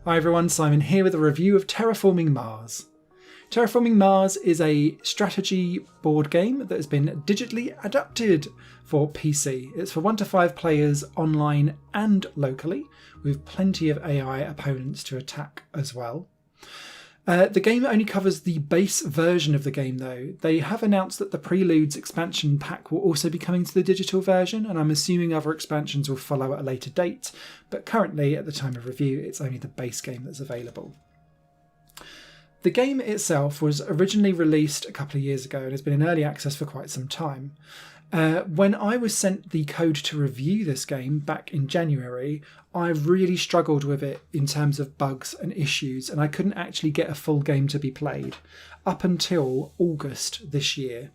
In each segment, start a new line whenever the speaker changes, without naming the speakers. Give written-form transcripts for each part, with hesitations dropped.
Hi everyone, Simon here with a review of Terraforming Mars. Terraforming Mars is a strategy board game that has been digitally adapted for PC. It's for 1 to 5 players online and locally, with plenty of AI opponents to attack as well. The game only covers the base version of the game though. They have announced that the Preludes expansion pack will also be coming to the digital version, and I'm assuming other expansions will follow at a later date, but currently at the time of review it's only the base game that's available. The game itself was originally released a couple of years ago and has been in early access for quite some time. When I was sent the code to review this game back in January, I really struggled with it in terms of bugs and issues, and I couldn't actually get a full game to be played up until August this year.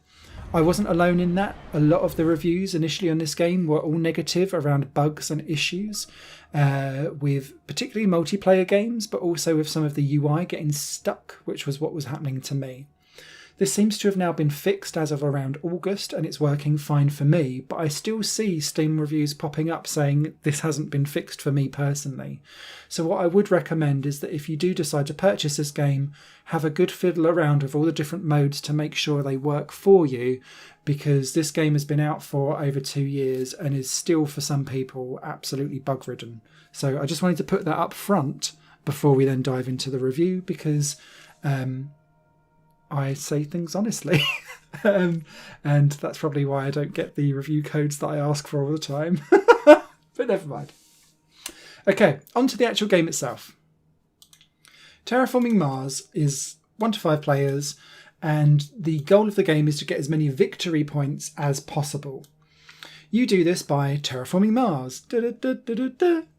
I wasn't alone in that. A lot of the reviews initially on this game were all negative around bugs and issues, with particularly multiplayer games, but also with some of the UI getting stuck, which was what was happening to me. This seems to have now been fixed as of around August, and it's working fine for me, but I still see Steam reviews popping up saying this hasn't been fixed for me personally. So what I would recommend is that if you do decide to purchase this game, have a good fiddle around with all the different modes to make sure they work for you, because this game has been out for over 2 years and is still for some people absolutely bug ridden. So I just wanted to put that up front before we then dive into the review, because I say things honestly. And that's probably why I don't get the review codes that I ask for all the time. But never mind. Okay, on to the actual game itself. Terraforming Mars is 1 to 5 players, and the goal of the game is to get as many victory points as possible. You do this by terraforming Mars.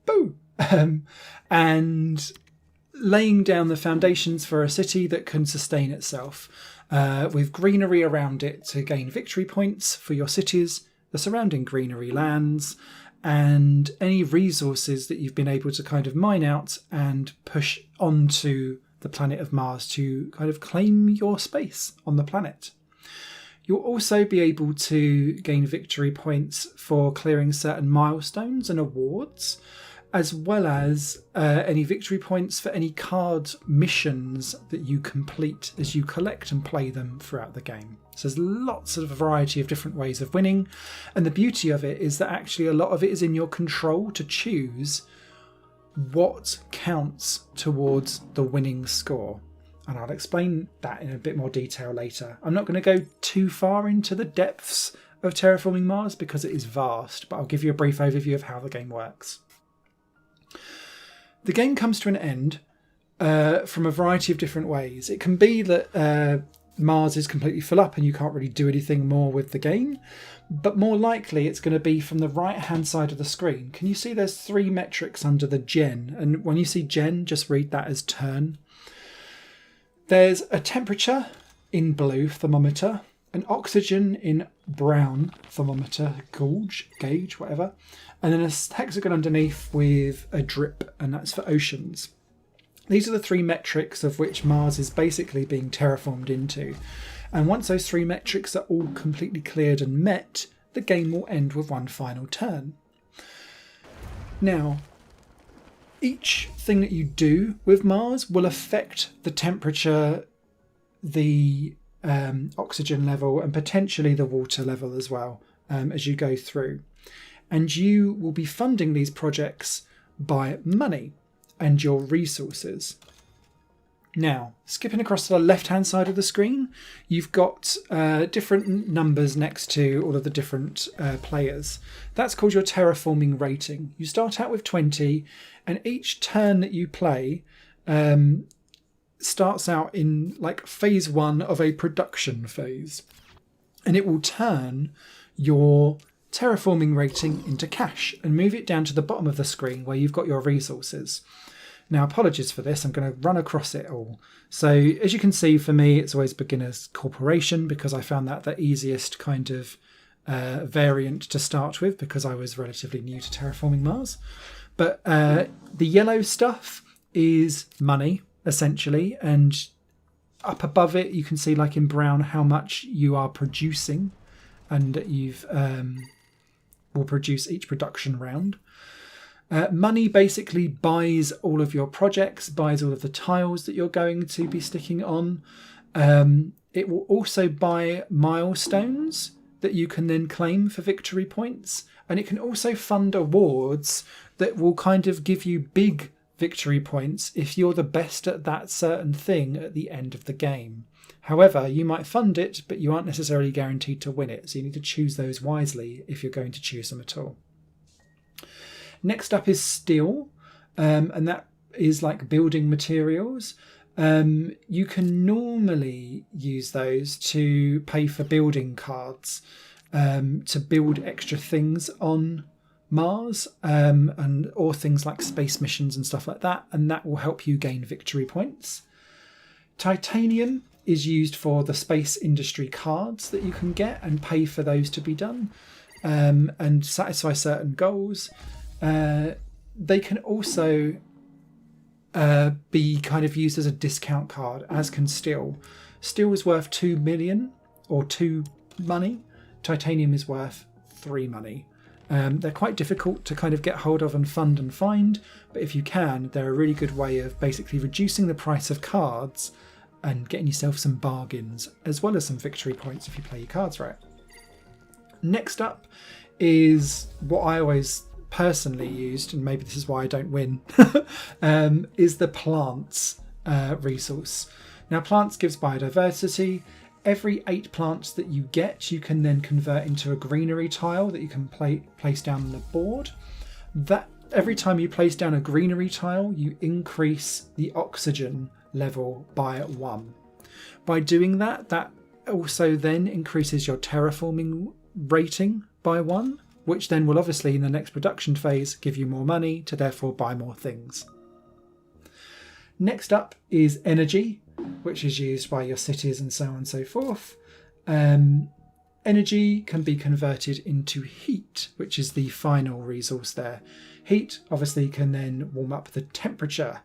Boo! And laying down the foundations for a city that can sustain itself, with greenery around it to gain victory points for your cities, the surrounding greenery lands, and any resources that you've been able to kind of mine out and push onto the planet of Mars to kind of claim your space on the planet. You'll also be able to gain victory points for clearing certain milestones and awards, as well as any victory points for any card missions that you complete as you collect and play them throughout the game. So there's lots of variety of different ways of winning, and the beauty of it is that actually a lot of it is in your control to choose what counts towards the winning score. And I'll explain that in a bit more detail later. I'm not going to go too far into the depths of Terraforming Mars because it is vast, but I'll give you a brief overview of how the game works. The game comes to an end from a variety of different ways. It can be that Mars is completely full up and you can't really do anything more with the game, but more likely it's going to be from the right hand side of the screen. Can you see there's 3 metrics under the gen? And when you see gen, just read that as turn. There's a temperature in blue thermometer, an oxygen in brown thermometer, gauge, whatever, and then a hexagon underneath with a drip, and that's for oceans. These are the 3 metrics of which Mars is basically being terraformed into. And once those 3 metrics are all completely cleared and met, the game will end with one final turn. Now, each thing that you do with Mars will affect the temperature, the oxygen level, and potentially the water level as well, as you go through. And you will be funding these projects by money and your resources. Now, skipping across to the left-hand side of the screen, you've got different numbers next to all of the different players. That's called your terraforming rating. You start out with 20, and each turn that you play starts out in like phase 1 of a production phase. And it will turn your terraforming rating into cash and move it down to the bottom of the screen where you've got your resources. Now, apologies for this, I'm going to run across it all. So as you can see, for me, it's always beginner's corporation because I found that the easiest kind of variant to start with because I was relatively new to Terraforming Mars. But the yellow stuff is money, essentially, and up above it you can see, like in brown, how much you are producing and you've will produce each production round. Money basically buys all of your projects, buys all of the tiles that you're going to be sticking on. It will also buy milestones that you can then claim for victory points. And it can also fund awards that will kind of give you big victory points if you're the best at that certain thing at the end of the game. However, you might fund it, but you aren't necessarily guaranteed to win it. So you need to choose those wisely if you're going to choose them at all. Next up is steel, and that is like building materials. You can normally use those to pay for building cards, to build extra things on Mars, or things like space missions and stuff like that, and that will help you gain victory points. Titanium is used for the space industry cards that you can get and pay for those to be done, and satisfy certain goals. They can also be kind of used as a discount card, as can steel. Steel is worth 2 million or 2 money. Titanium is worth 3 money. They're quite difficult to kind of get hold of and fund and find, but if you can, they're a really good way of basically reducing the price of cards and getting yourself some bargains, as well as some victory points if you play your cards right. Next up is what I always personally used, and maybe this is why I don't win, is the plants resource. Now, plants gives biodiversity. Every 8 plants that you get, you can then convert into a greenery tile that you can place down on the board. That every time you place down a greenery tile, you increase the oxygen level by 1. By doing that, that also then increases your terraforming rating by 1, which then will obviously in the next production phase give you more money to therefore buy more things. Next up is energy, which is used by your cities and so on and so forth. Energy can be converted into heat, which is the final resource there. Heat obviously can then warm up the temperature,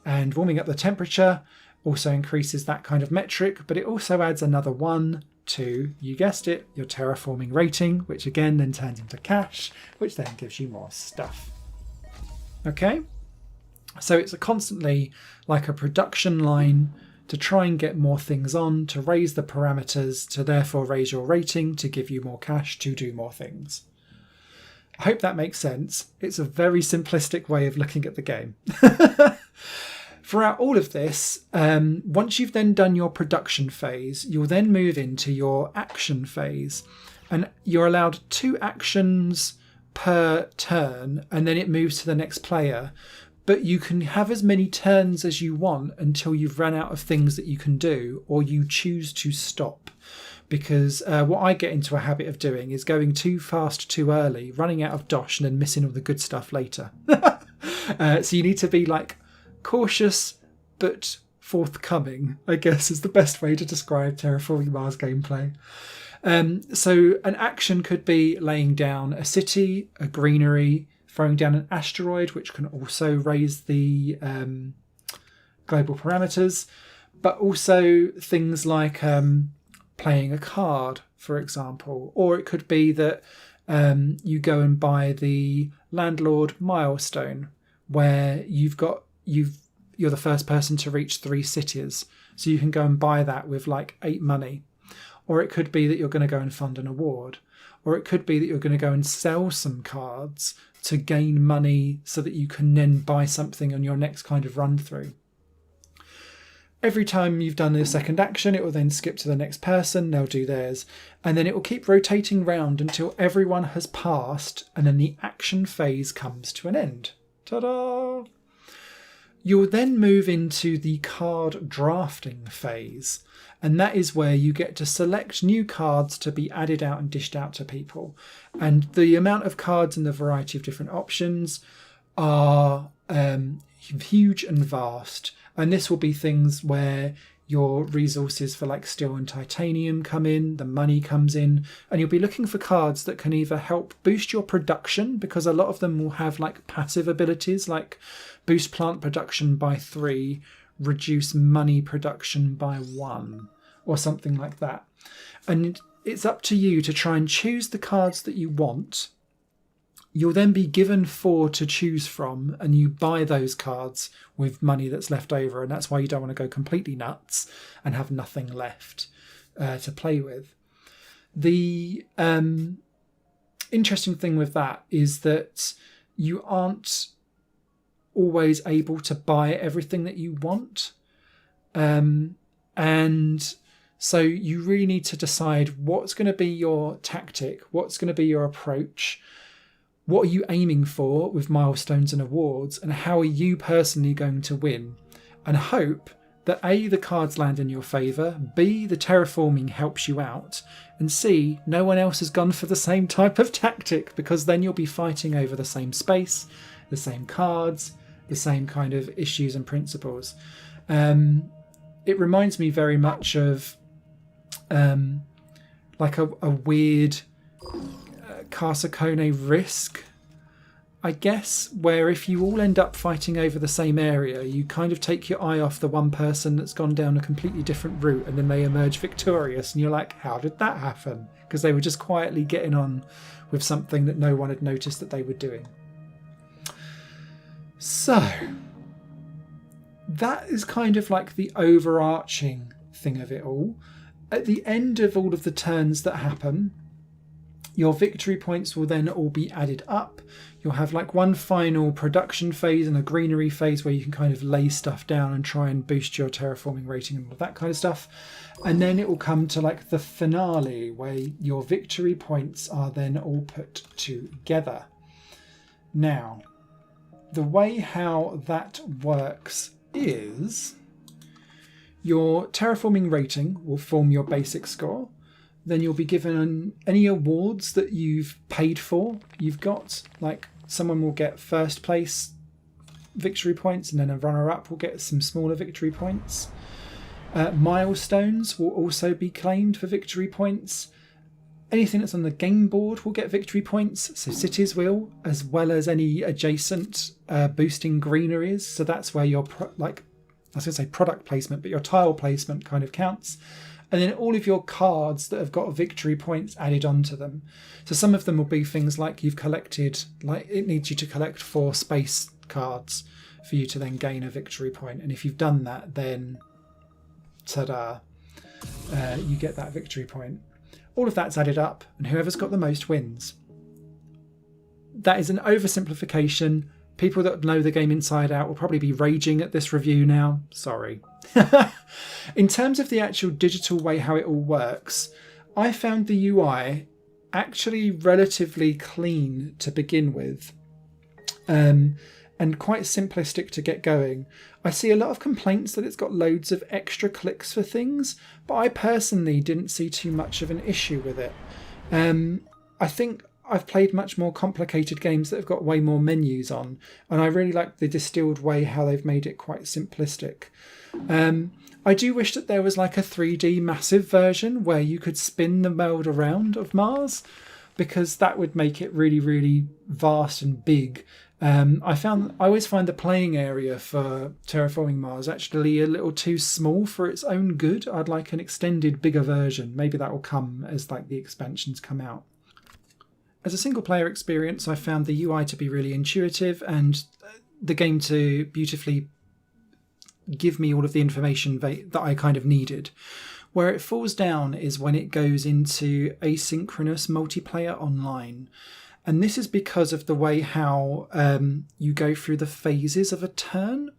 and warming up the temperature also increases that kind of metric, but it also adds another 1 to, you guessed it, your terraforming rating, which again then turns into cash, which then gives you more stuff. Okay, so it's constantly like a production line to try and get more things on, to raise the parameters, to therefore raise your rating, to give you more cash, to do more things. I hope that makes sense. It's a very simplistic way of looking at the game. Throughout all of this, once you've then done your production phase, you'll then move into your action phase. And you're allowed 2 actions per turn, and then it moves to the next player. But you can have as many turns as you want until you've run out of things that you can do, or you choose to stop. Because what I get into a habit of doing is going too fast too early, running out of dosh and then missing all the good stuff later. So you need to be like cautious but forthcoming, I guess is the best way to describe Terraforming Mars gameplay. So an action could be laying down a city, a greenery, throwing down an asteroid, which can also raise the global parameters, but also things like playing a card, for example. Or it could be that you go and buy the landlord milestone, where you're the first person to reach 3 cities, so you can go and buy that with like 8 money. Or it could be that you're going to go and fund an award, or it could be that you're going to go and sell some cards to gain money so that you can then buy something on your next kind of run through. Every time you've done the second action, it will then skip to the next person, they'll do theirs, and then it will keep rotating round until everyone has passed, and then the action phase comes to an end. Ta-da! You'll then move into the card drafting phase, and that is where you get to select new cards to be added out and dished out to people. And the amount of cards and the variety of different options are huge and vast. And this will be things where your resources for like steel and titanium come in, the money comes in, and you'll be looking for cards that can either help boost your production, because a lot of them will have like passive abilities like boost plant production by 3, reduce money production by 1, or something like that. And it's up to you to try and choose the cards that you want. You'll then be given 4 to choose from, and you buy those cards with money that's left over, and that's why you don't want to go completely nuts and have nothing left to play with. The interesting thing with that is that you aren't always able to buy everything that you want. And so you really need to decide what's going to be your tactic, what's going to be your approach, what are you aiming for with milestones and awards, and how are you personally going to win? And hope that A, the cards land in your favour, B, the terraforming helps you out, and C, no one else has gone for the same type of tactic, because then you'll be fighting over the same space, the same cards, the same kind of issues and principles. It reminds me very much of like a weird Carsacone Risk, I guess, where if you all end up fighting over the same area, you kind of take your eye off the one person that's gone down a completely different route, and then they emerge victorious, and you're like, how did that happen? Because they were just quietly getting on with something that no one had noticed that they were doing. So that is kind of like the overarching thing of it all. At the end of all of the turns that happen, your victory points will then all be added up. You'll have like one final production phase and a greenery phase where you can kind of lay stuff down and try and boost your terraforming rating and all that kind of stuff. And then it will come to like the finale where your victory points are then all put together. Now, the way how that works is your terraforming rating will form your basic score. Then you'll be given any awards that you've paid for. You've got, like, someone will get first place victory points, and then a runner-up will get some smaller victory points. Milestones will also be claimed for victory points. Anything that's on the game board will get victory points, so cities will, as well as any adjacent boosting greeneries. So that's where your, I was going to say product placement, but your tile placement kind of counts. And then all of your cards that have got victory points added onto them. So some of them will be things like you've collected, like it needs you to collect 4 space cards for you to then gain a victory point. And if you've done that, then ta-da, you get that victory point. All of that's added up, and whoever's got the most wins. That is an oversimplification. People that know the game inside out will probably be raging at this review now. Sorry. In terms of the actual digital way how it all works, I found the UI actually relatively clean to begin with, and quite simplistic to get going. I see a lot of complaints that it's got loads of extra clicks for things, but I personally didn't see too much of an issue with it. I think I've played much more complicated games that have got way more menus on, and I really like the distilled way how they've made it quite simplistic. I do wish that there was like a 3D massive version where you could spin the world around of Mars, because that would make it really, really vast and big. I always find the playing area for Terraforming Mars actually a little too small for its own good. I'd like an extended, bigger version. Maybe that will come as like the expansions come out. As a single player experience, I found the UI to be really intuitive and the game to beautifully give me all of the information that I kind of needed. Where it falls down is when it goes into asynchronous multiplayer online. And this is because of the way how you go through the phases of a turn.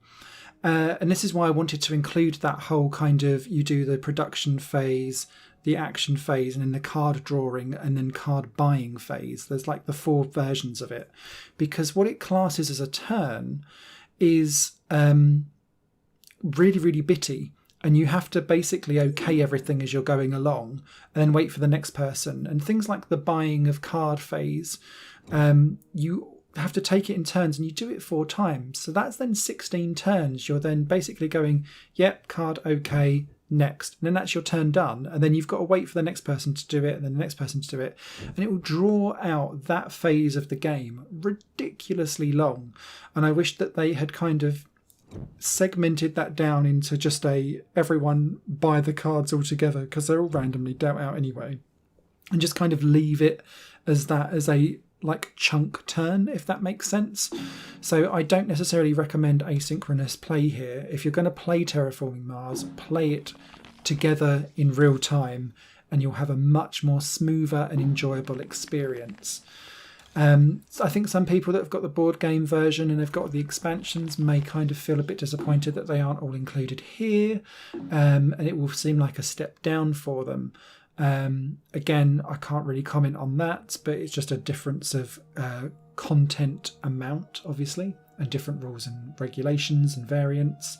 And this is why I wanted to include that whole kind of, you do the production phase, the action phase, and then the card drawing, and then card buying phase. There's like the 4 versions of it. Because what it classes as a turn is really, really bitty. And you have to basically okay everything as you're going along and then wait for the next person. And things like the buying of card phase, you have to take it in turns and you do it 4 times. So that's then 16 turns. You're then basically going, yep, card okay, next. And then that's your turn done. And then you've got to wait for the next person to do it and then the next person to do it. And it will draw out that phase of the game ridiculously long. And I wish that they had kind of segmented that down into just everyone buy the cards all together, because they're all randomly dealt out anyway. and just kind of leave it as a like chunk turn, if that makes sense. So I don't necessarily recommend asynchronous play here. If you're going to play Terraforming Mars, play it together in real time and you'll have a much more smoother and enjoyable experience. So I think some people that have got the board game version and have got the expansions may kind of feel a bit disappointed that they aren't all included here, and it will seem like a step down for them. Again, I can't really comment on that, but it's just a difference of content amount, obviously, and different rules and regulations and variants.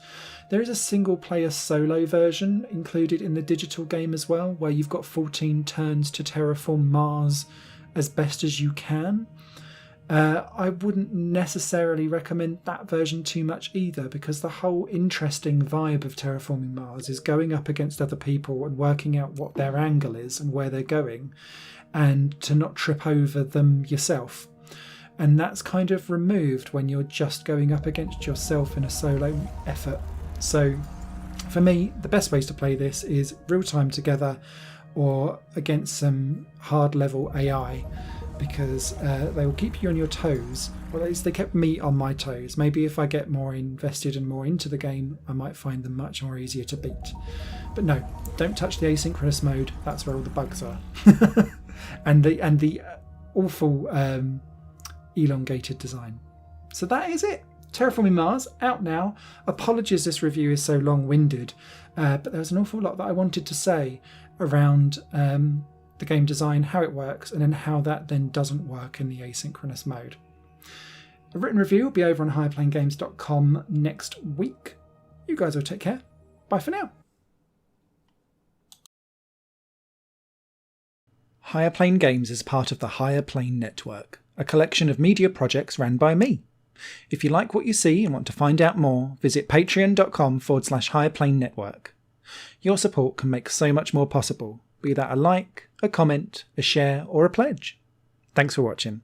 There is a single player solo version included in the digital game as well, where you've got 14 turns to terraform Mars as best as you can. I wouldn't necessarily recommend that version too much either, because the whole interesting vibe of Terraforming Mars is going up against other people and working out what their angle is and where they're going, and to not trip over them yourself. And that's kind of removed when you're just going up against yourself in a solo effort. So for me, the best ways to play this is real time together or against some hard level AI, because they will keep you on your toes, or at least they kept me on my toes. Maybe if I get more invested and more into the game, I might find them much more easier to beat. But no, don't touch the asynchronous mode. That's where all the bugs are. and the awful elongated design. So that is it. Terraforming Mars, out now. Apologies this review is so long-winded, but there was an awful lot that I wanted to say around the game design, how it works, and then how that then doesn't work in the asynchronous mode. A written review will be over on higherplanegames.com next week. You guys will take care. Bye for now. Higher Plane Games is part of the Higher Plane Network, a collection of media projects ran by me. If you like what you see and want to find out more, visit patreon.com/higherplane-network. Your support can make so much more possible, be that a like, a comment, a share, or a pledge. Thanks for watching.